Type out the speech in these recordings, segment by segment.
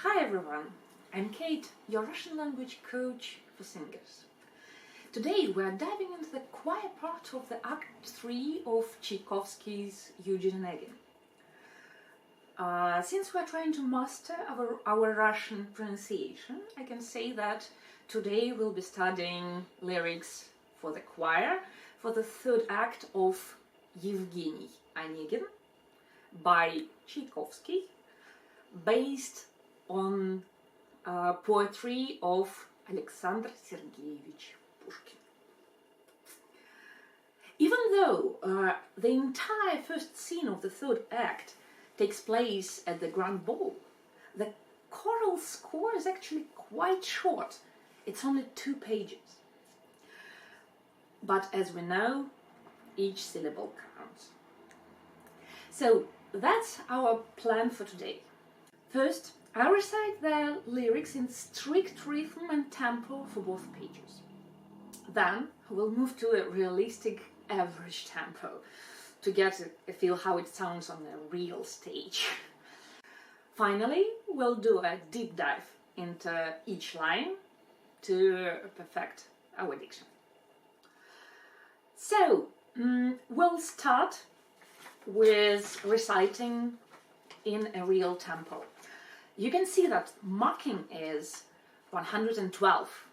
Hi everyone, I'm Kate, your Russian language coach for singers. Today we are diving into the choir part of the Act 3 of Tchaikovsky's Eugene Onegin. Since we are trying to master our Russian pronunciation, I can say that today we'll be studying lyrics for the choir for the third act of Eugene Onegin by Tchaikovsky, based on poetry of Alexander Sergeyevich Pushkin. Even though the entire first scene of the third act takes place at the Grand Ball, the choral score is actually quite short. It's only 2 pages. But as we know, each syllable counts. So that's our plan for today. First, I'll recite the lyrics in strict rhythm and tempo for both pages. Then we'll move to a realistic average tempo to get a feel how it sounds on a real stage. Finally, we'll do a deep dive into each line to perfect our diction. So, we'll start with reciting in a real tempo. You can see that marking is 112.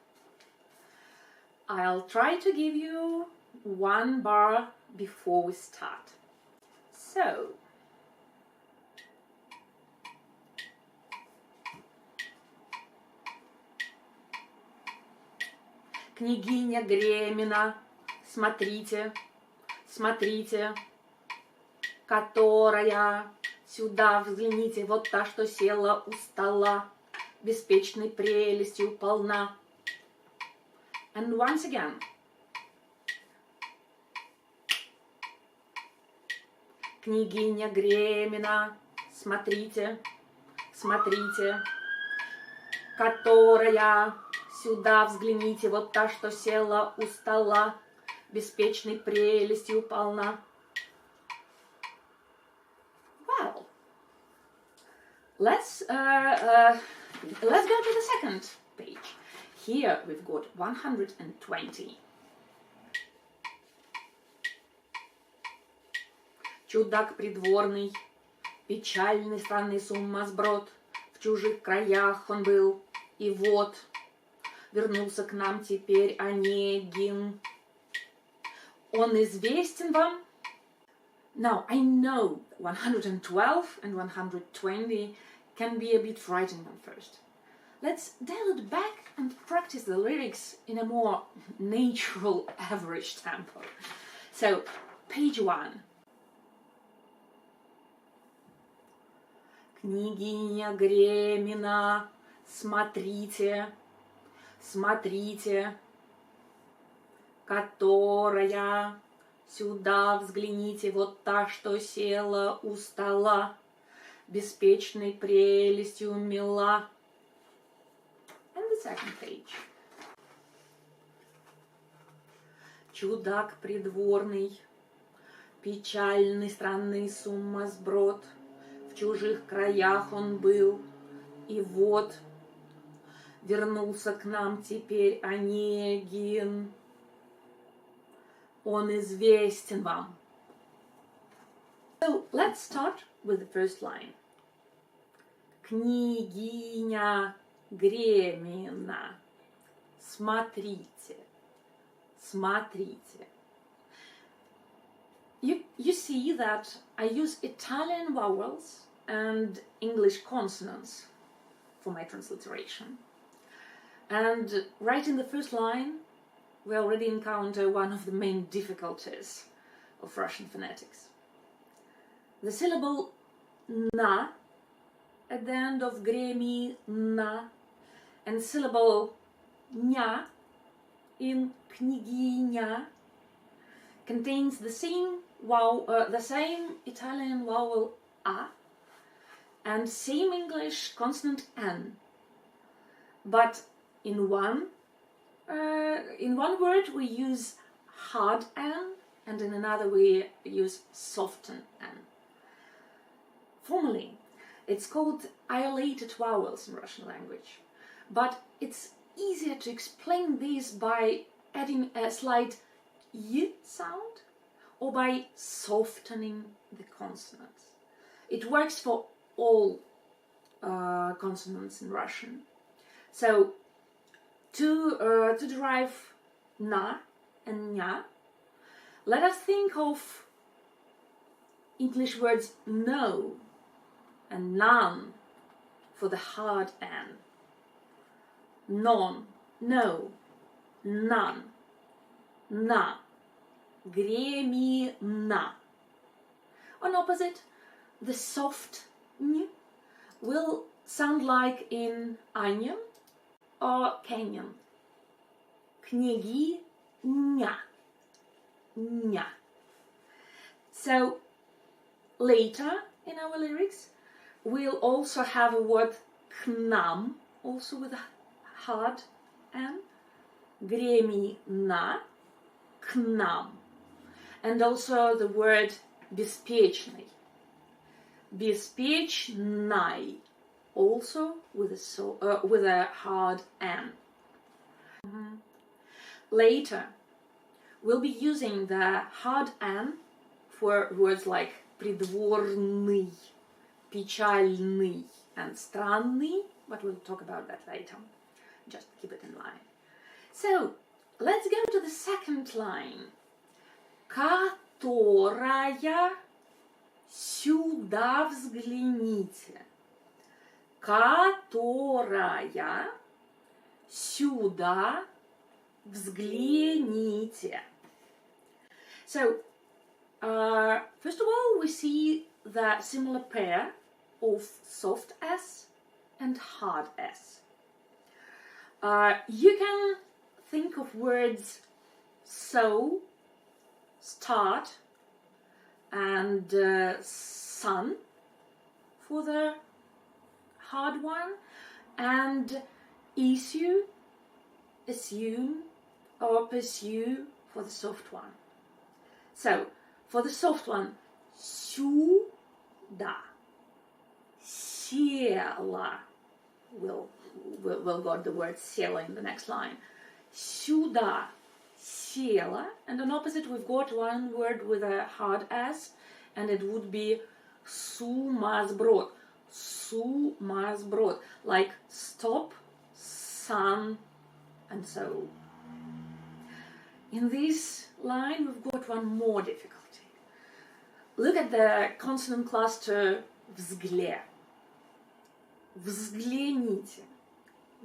I'll try to give you 1 bar before we start. So, княгиня Гремина, смотрите, смотрите, которая... Сюда взгляните, вот та, что села у стола, беспечной прелестью полна. And once again. Княгиня Гремина, смотрите, смотрите, которая... Сюда взгляните, вот та, что села у стола, беспечной прелестью полна. Let's go to the second page. Here we've got 120. Чудак придворный, печальный, странный сумасброд, в чужих краях он был, и вот вернулся к нам теперь Онегин. Он известен вам? Now, I know 112 and 120 can be a bit frightening at first. Let's dial it back and practice the lyrics in a more natural average tempo. So, page 1. Княгиня Гремина, смотрите, смотрите, которая... Сюда взгляните, вот та, что села у стола, беспечной прелестью мила. And the second page. Чудак придворный, печальный, странный сумасброд, в чужих краях он был, и вот вернулся к нам теперь Онегин. Он известен вам. So let's start with the first line. Княгиня Гремина, смотрите, смотрите. You see that I use Italian vowels and English consonants for my transliteration. And right in the first line, we already encounter one of the main difficulties of Russian phonetics. The syllable na at the end of Gremina and syllable ня in княгиня contains the same Italian vowel a and same English consonant n, but in one word we use hard n and in another we use soften n. Formally, it's called isolated vowels in Russian language, but it's easier to explain this by adding a slight y sound or by softening the consonants. It works for all consonants in Russian. So to derive na and nya, let us think of English words no and none for the hard N. Non, no, none, na, гремина. On opposite, the soft n will sound like in onion or canyon. Княгиня, ня. So later in our lyrics, we'll also have a word khnam, also with a hard N. Гремина, к нам. And also the word беспечный. Беспечный, also with a hard N. Later, we'll be using the hard N for words like придворный, печальный, and странный, but we'll talk about that later. Just keep it in mind. So, let's go to the second line. Которая, сюда взгляните. Которая, сюда взгляните. So, first of all, we see the similar pair of soft S and hard S. You can think of words so, start, and sun for the hard one, and issue, assume, or pursue for the soft one. So, for the soft one, сюда, села, we'll got the word села in the next line. Сюда, села, and on opposite we've got one word with a hard S, and it would be сумасброд, сумасброд, like stop, sun, and so. In this line we've got one more difficulty. Look at the consonant cluster взгле. Взгляните.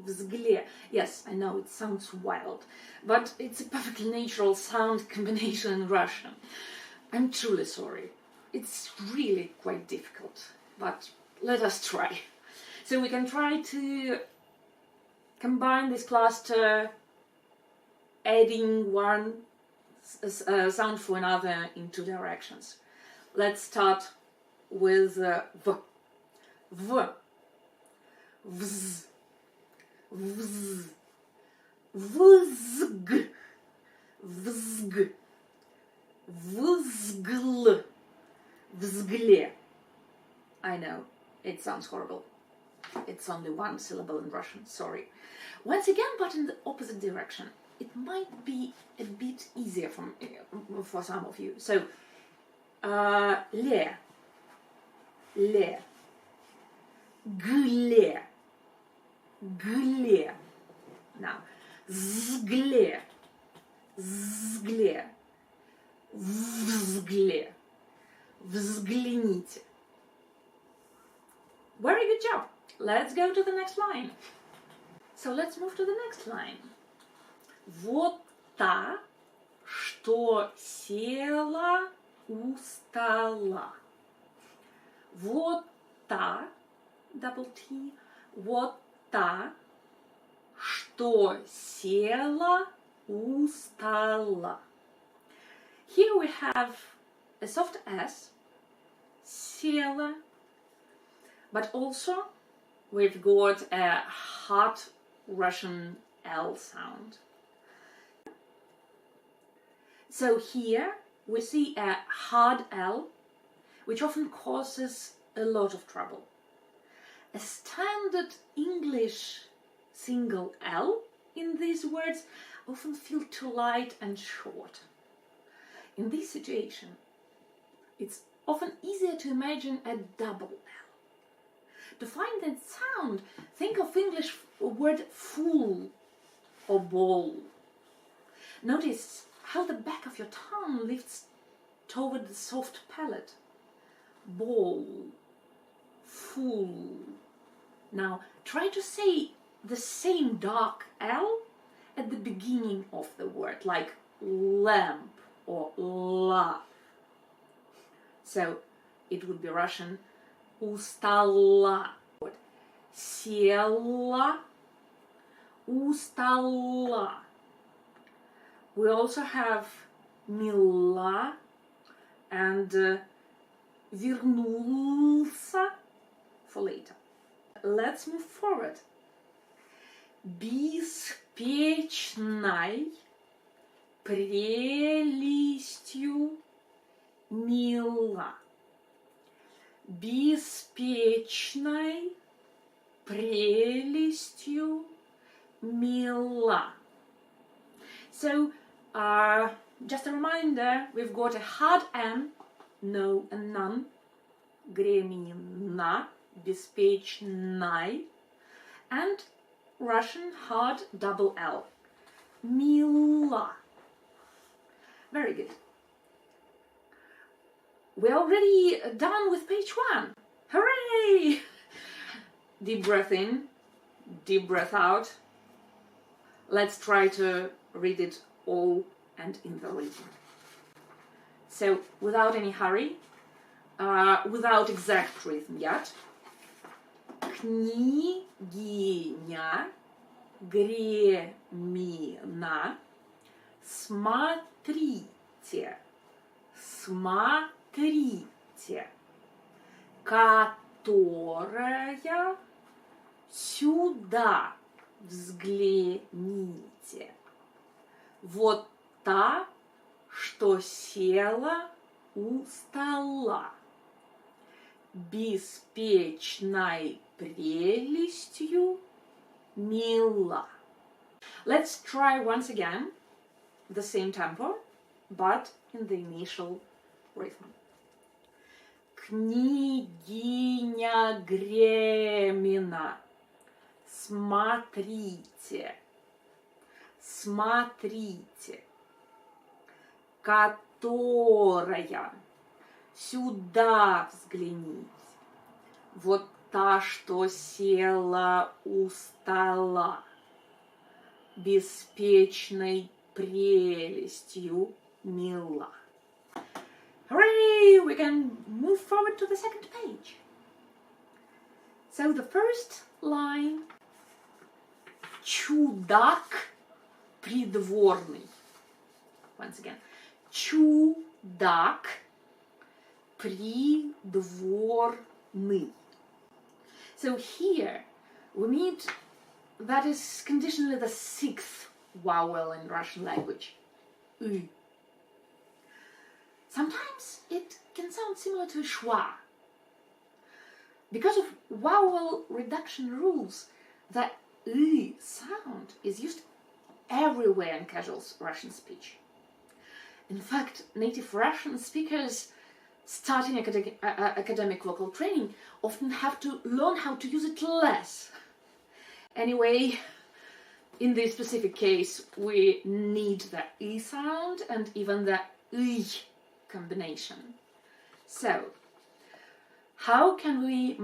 Взгле. Yes, I know it sounds wild, but it's a perfectly natural sound combination in Russian. I'm truly sorry. It's really quite difficult, but let us try. So we can try to combine this cluster, adding one sound for another in two directions. Let's start with v. V. Vz. Vz. Vzg. Vzg. Vzgl. Vzgle. I know, it sounds horrible. It's only one syllable in Russian, sorry. Once again, but in the opposite direction. It might be a bit easier for some of you. So, le. Le. Gle. Gle. Now, zgle. Zgle. Vzgle. Взгляните. Very good job. Let's go to the next line. So let's move to the next line. Вот та, что села у стола. Вот та, double T, вот та, что села у стола. Here we have a soft S, села, but also we've got a hard Russian L sound. So here we see a hard L, which often causes a lot of trouble. a standard English single L in these words often feel too light and short. In this situation, it's often easier to imagine a double L. To find that sound, think of English word full or bowl. Notice how the back of your tongue lifts toward the soft palate. Bowl, full. Now try to say the same dark L at the beginning of the word, like lamp or love. So it would be Russian устала, села, устала. We also have мила and вернулся for later. Let's move forward. Беспечной прелестью мила. Беспечной прелестью мила. So, just a reminder, we've got a hard N, no and none, гремена, беспечной, and Russian hard double L, мила. Very good. We're already done with page 1. Hooray! Deep breath in, deep breath out. Let's try to read it all and in the rhythm. So, without any hurry, without exact rhythm yet. Княгиня Гремина, смотрите, смотрите, которая сюда взгляните. Вот та, что села у стола, беспечной прелестью мила. Let's try once again the same tempo, but in the initial rhythm. Княгиня Гремина, смотрите, смотрите, которая сюда взгляните. Вот та, что села у стола, беспечной прелестью мила. Hooray! We can move forward to the second page. So the first line, чудак придворный. Once again, чудак придворный. So here we meet, that is conditionally the 6th vowel in Russian language, U. Sometimes it can sound similar to a schwa. Because of vowel reduction rules, the U sound is used everywhere in casual Russian speech. In fact, native Russian speakers starting academic vocal training often have to learn how to use it less. Anyway, in this specific case, we need the E sound and even the I combination. So, how can we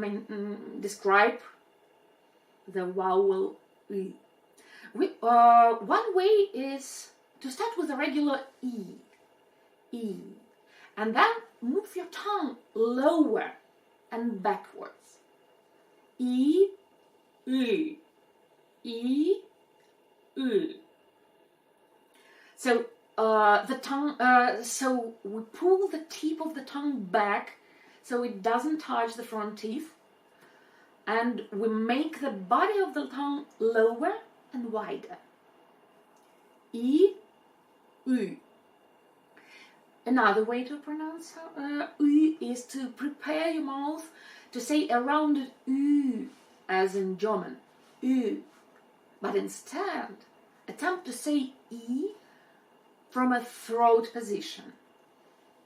describe the vowel I? One way is to start with a regular E, E, and then move your tongue lower and backwards. E, U, E, U. So the tongue. So we pull the tip of the tongue back, so it doesn't touch the front teeth, and we make the body of the tongue lower and wider. E, U. Another way to pronounce U is to prepare your mouth to say a rounded U as in German, Ü, but instead attempt to say E from a throat position.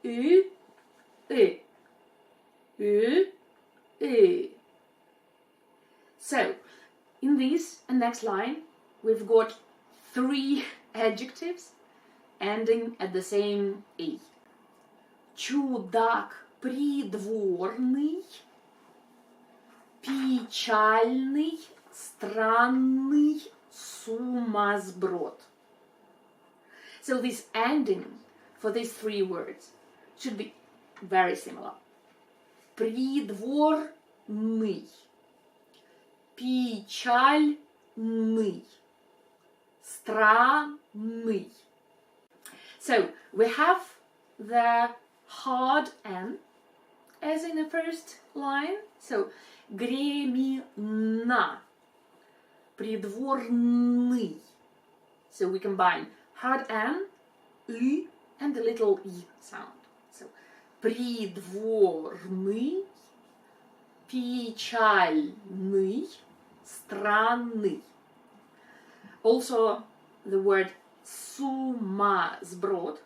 Ü, Ü, Ü, Ü. So, in this and next line, we've got 3 adjectives ending at the same E. Чудак придворный, печальный, странный сумасброд. So this ending for these 3 words should be very similar. Придворный, печальный, странный. So we have the hard N as in the first line. So гремина, придворный. So we combine hard N, Ü, and the little E sound. So придворный, печальный, странный. Also the word сумасброд.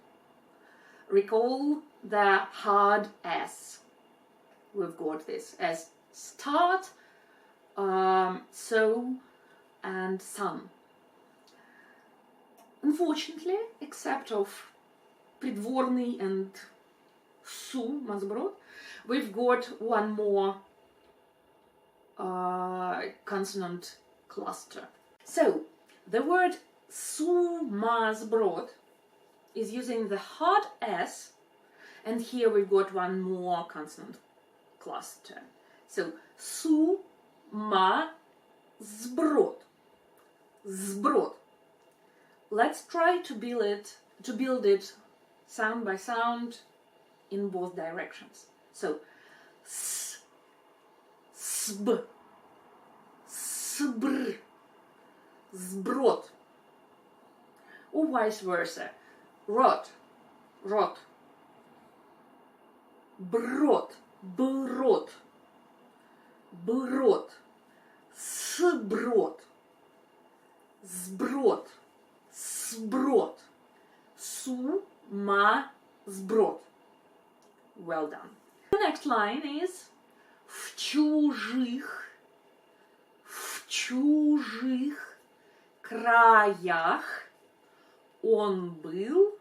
Recall the hard S. We've got this as start, so, and sun. Unfortunately, except of придворный and сумасброд, we've got one more consonant cluster. So, the word сумасброд is using the hard S, and here we've got one more consonant cluster. So, сумасброд, сброд. Let's try to build it sound by sound in both directions. So, s, sb, sbr, sbrod, or vice versa. Rot, rot, brod, brod, brod, sbrod, zbrod, sbrod, сумасброд. Well done. The next line is в чужих краях он был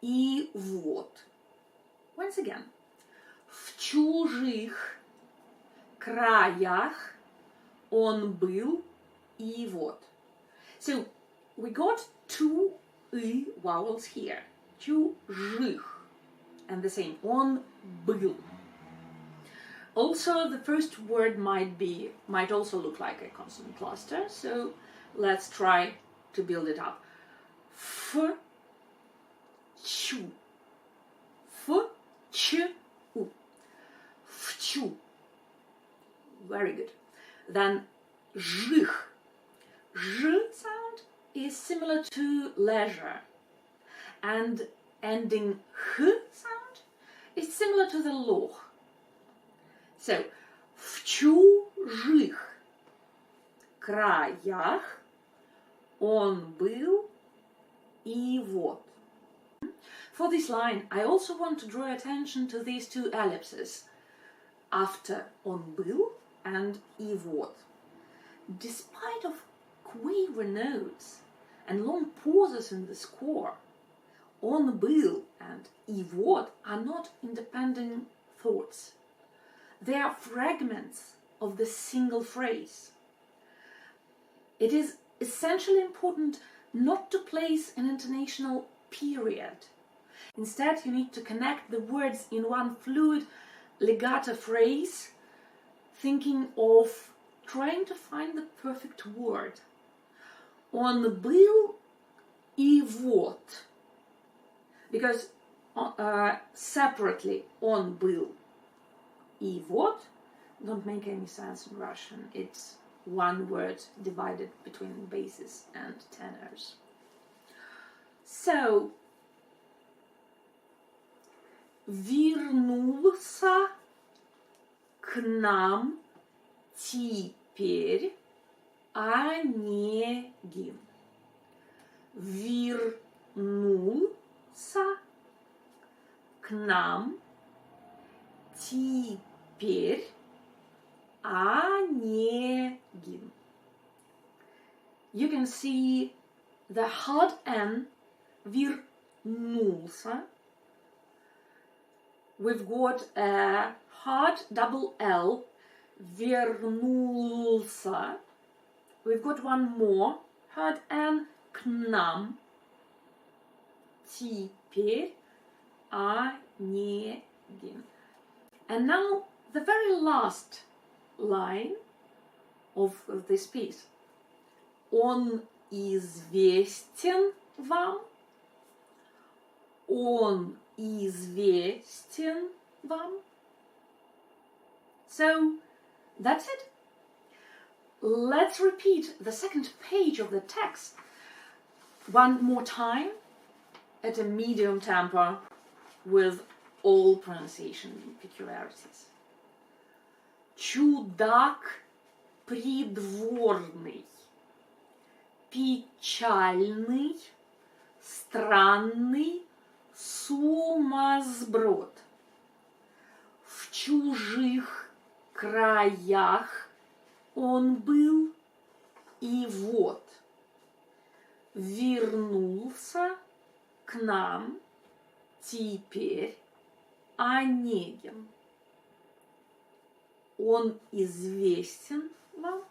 и вот. Once again. В чужих краях он был и вот. So, we got 2 «ы» vowels here. чужих. And the same. Он был. Also, the first word might also look like a consonant cluster. So, let's try to build it up. F, чу. F, ch, u. Вчу. Very good. Then, жих. J sound is similar to leisure. And ending h sound is similar to the loch. So, в чужих краях он был и вот. For this line, I also want to draw attention to these 2 ellipses after он был and и вот. Despite of quaver notes and long pauses in the score, он был and и вот are not independent thoughts. They are fragments of the single phrase. It is essentially important not to place an intonational period. Instead, you need to connect the words in one fluid legato phrase, thinking of trying to find the perfect word. Он был и вот. Because separately, он был и вот don't make any sense in Russian. It's one word divided between basses and tenors. So, вернулся к нам теперь теперь Онегин. Вернулся к нам теперь Онегин. You can see the hard N, вернулся. We've got a hard double L, вернулся. We've got one more hard N, к нам. Теперь Онегин. And now the very last line of this piece. Он известен вам. Он известен вам. So that's it. Let's repeat the second page of the text one more time at a medium tempo with all pronunciation peculiarities. Чудак придворный, печальный, странный сумасброд. В чужих краях он был, и вот вернулся к нам теперь Онегин. Он известен вам.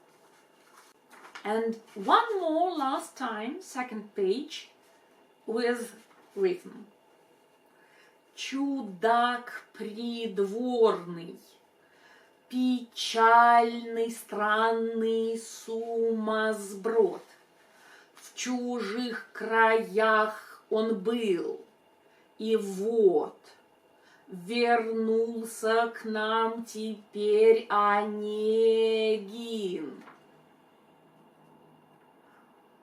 And one more last time, second page, with rhythm. Чудак придворный, печальный, странный сумасброд. В чужих краях он был, и вот вернулся к нам теперь Онегин.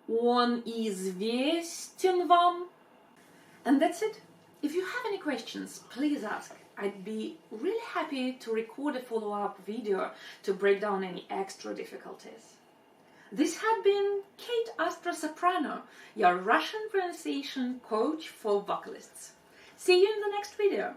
Он известен вам. And that's it. If you have any questions, please ask. I'd be really happy to record a follow-up video to break down any extra difficulties. This had been Kate Astra Soprano, your Russian pronunciation coach for vocalists. See you in the next video.